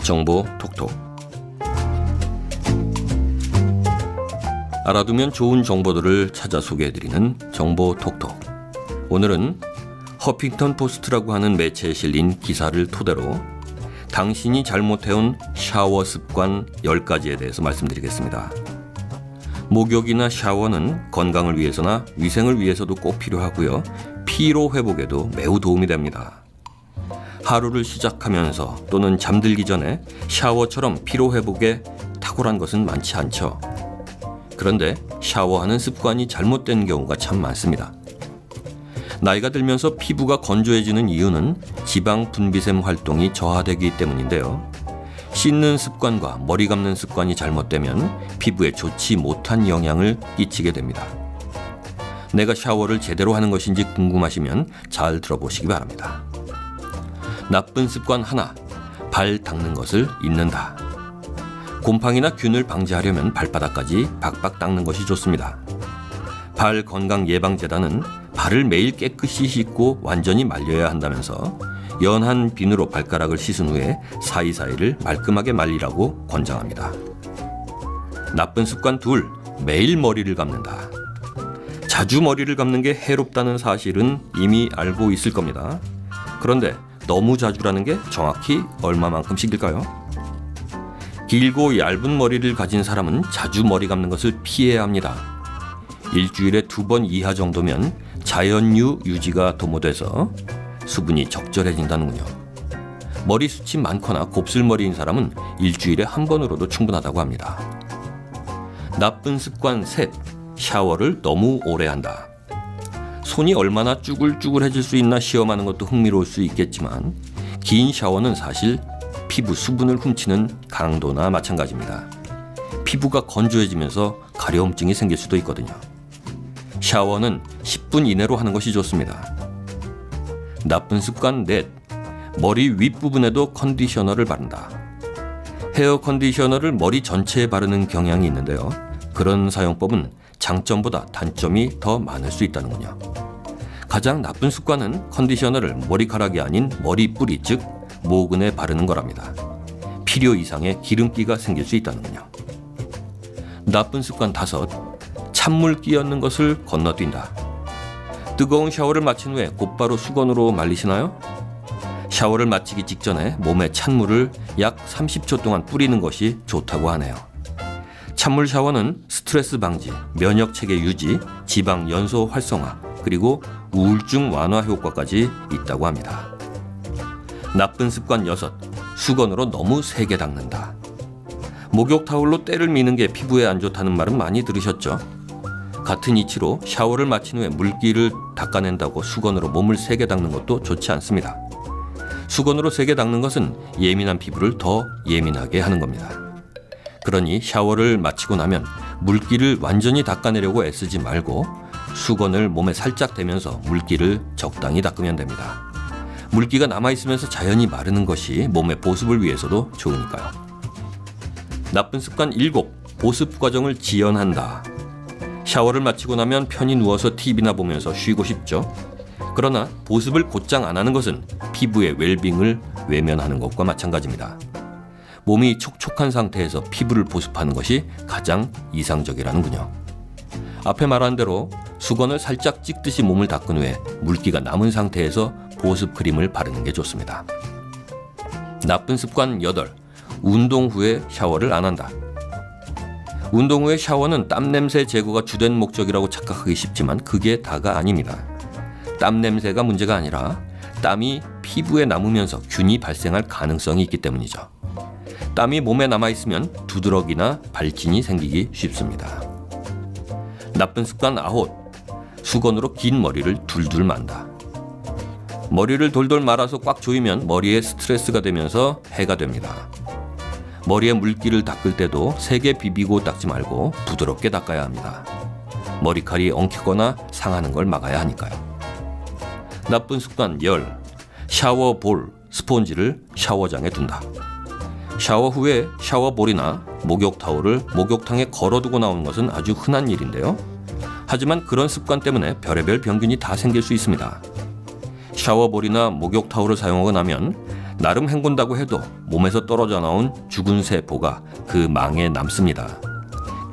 정보 톡톡. 알아두면 좋은 정보들을 찾아 소개해드리는 정보 톡톡. 오늘은 허핑턴 포스트라고 하는 매체에 실린 기사를 토대로 당신이 잘못해온 샤워 습관 10가지에 대해서 말씀드리겠습니다. 목욕이나 샤워는 건강을 위해서나 위생을 위해서도 꼭 필요하고요. 피로 회복에도 매우 도움이 됩니다. 하루를 시작하면서 또는 잠들기 전에 샤워처럼 피로 회복에 탁월한 것은 많지 않죠. 그런데 샤워하는 습관이 잘못된 경우가 참 많습니다. 나이가 들면서 피부가 건조해지는 이유는 지방 분비샘 활동이 저하되기 때문인데요. 씻는 습관과 머리 감는 습관이 잘못되면 피부에 좋지 못한 영향을 끼치게 됩니다. 내가 샤워를 제대로 하는 것인지 궁금하시면 잘 들어보시기 바랍니다. 나쁜 습관 하나, 발 닦는 것을 잊는다. 곰팡이나 균을 방지하려면 발바닥까지 박박 닦는 것이 좋습니다. 발 건강 예방재단은 발을 매일 깨끗이 씻고 완전히 말려야 한다면서 연한 비누로 발가락을 씻은 후에 사이사이를 말끔하게 말리라고 권장합니다. 나쁜 습관 둘, 매일 머리를 감는다. 자주 머리를 감는 게 해롭다는 사실은 이미 알고 있을 겁니다. 그런데 너무 자주라는 게 정확히 얼마만큼씩일까요? 길고 얇은 머리를 가진 사람은 자주 머리 감는 것을 피해야 합니다. 일주일에 2번 이하 정도면 자연유 유지가 도모돼서 수분이 적절해진다는군요. 머리숱이 많거나 곱슬머리인 사람은 일주일에 1번으로도 충분하다고 합니다. 나쁜 습관 셋, 샤워를 너무 오래 한다. 손이 얼마나 쭈글쭈글해질 수 있나 시험하는 것도 흥미로울 수 있겠지만 긴 샤워는 사실 피부 수분을 훔치는 강도나 마찬가지입니다. 피부가 건조해지면서 가려움증이 생길 수도 있거든요. 샤워는 10분 이내로 하는 것이 좋습니다. 나쁜 습관 넷, 머리 윗부분에도 컨디셔너를 바른다. 헤어 컨디셔너를 머리 전체에 바르는 경향이 있는데요. 그런 사용법은 장점보다 단점이 더 많을 수 있다는군요. 가장 나쁜 습관은 컨디셔너를 머리카락이 아닌 머리뿌리, 즉 모근에 바르는 거랍니다. 필요 이상의 기름기가 생길 수 있다는군요. 나쁜 습관 다섯, 찬물 끼얹는 것을 건너뛴다. 뜨거운 샤워를 마친 후에 곧바로 수건으로 말리시나요? 샤워를 마치기 직전에 몸에 찬물을 약 30초 동안 뿌리는 것이 좋다고 하네요. 찬물 샤워는 스트레스 방지, 면역 체계 유지, 지방 연소 활성화, 그리고 우울증 완화 효과까지 있다고 합니다. 나쁜 습관 6, 수건으로 너무 세게 닦는다. 목욕 타올로 때를 미는 게 피부에 안 좋다는 말은 많이 들으셨죠? 같은 이치로 샤워를 마친 후에 물기를 닦아낸다고 수건으로 몸을 세게 닦는 것도 좋지 않습니다. 수건으로 세게 닦는 것은 예민한 피부를 더 예민하게 하는 겁니다. 그러니 샤워를 마치고 나면 물기를 완전히 닦아내려고 애쓰지 말고 수건을 몸에 살짝 대면서 물기를 적당히 닦으면 됩니다. 물기가 남아있으면서 자연히 마르는 것이 몸의 보습을 위해서도 좋으니까요. 나쁜 습관 7, 보습 과정을 지연한다. 샤워를 마치고 나면 편히 누워서 TV나 보면서 쉬고 싶죠. 그러나 보습을 곧장 안 하는 것은 피부의 웰빙을 외면하는 것과 마찬가지입니다. 몸이 촉촉한 상태에서 피부를 보습하는 것이 가장 이상적이라는군요. 앞에 말한 대로 수건을 살짝 찍듯이 몸을 닦은 후에 물기가 남은 상태에서 보습 크림을 바르는 게 좋습니다. 나쁜 습관 8, 운동 후에 샤워를 안 한다. 운동 후에 샤워는 땀 냄새 제거가 주된 목적이라고 착각하기 쉽지만 그게 다가 아닙니다. 땀 냄새가 문제가 아니라 땀이 피부에 남으면서 균이 발생할 가능성이 있기 때문이죠. 땀이 몸에 남아있으면 두드러기나 발진이 생기기 쉽습니다. 나쁜 습관 9, 수건으로 긴 머리를 둘둘 만다. 머리를 돌돌 말아서 꽉 조이면 머리에 스트레스가 되면서 해가 됩니다. 머리에 물기를 닦을 때도 세게 비비고 닦지 말고 부드럽게 닦아야 합니다. 머리칼이 엉키거나 상하는 걸 막아야 하니까요. 나쁜 습관 10, 샤워볼, 스폰지를 샤워장에 둔다. 샤워 후에 샤워볼이나 목욕타올을 목욕탕에 걸어두고 나오는 것은 아주 흔한 일인데요. 하지만 그런 습관 때문에 별의별 병균이 다 생길 수 있습니다. 샤워볼이나 목욕타올을 사용하고 나면 나름 헹군다고 해도 몸에서 떨어져 나온 죽은 세포가 그 망에 남습니다.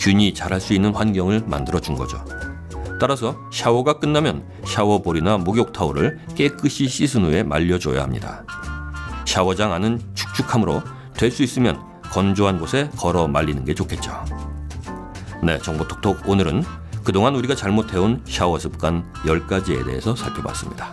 균이 자랄 수 있는 환경을 만들어 준 거죠. 따라서 샤워가 끝나면 샤워볼이나 목욕 타올을 깨끗이 씻은 후에 말려줘야 합니다. 샤워장 안은 축축하므로 될 수 있으면 건조한 곳에 걸어 말리는 게 좋겠죠. 네, 정보톡톡 오늘은 그동안 우리가 잘못해온 샤워 습관 10가지에 대해서 살펴봤습니다.